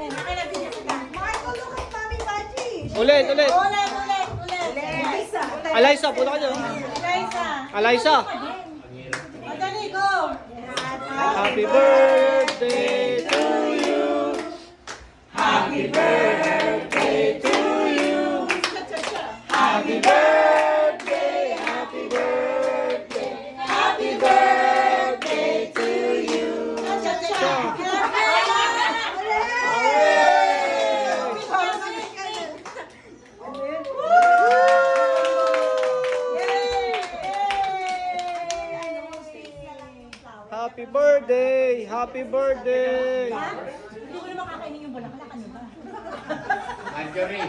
Michael, look at Mommy Bachi. Ulit. Eliza. Eliza, punta ka dyan. Eliza. Madali, go. Happy birthday to you. Happy birthday to you. Happy birthday, happy birthday. Happy birthday to you. Happy birthday! Happy birthday! Hindi ko naman kakainin yung bulaklak. Ano ba? Marjorie.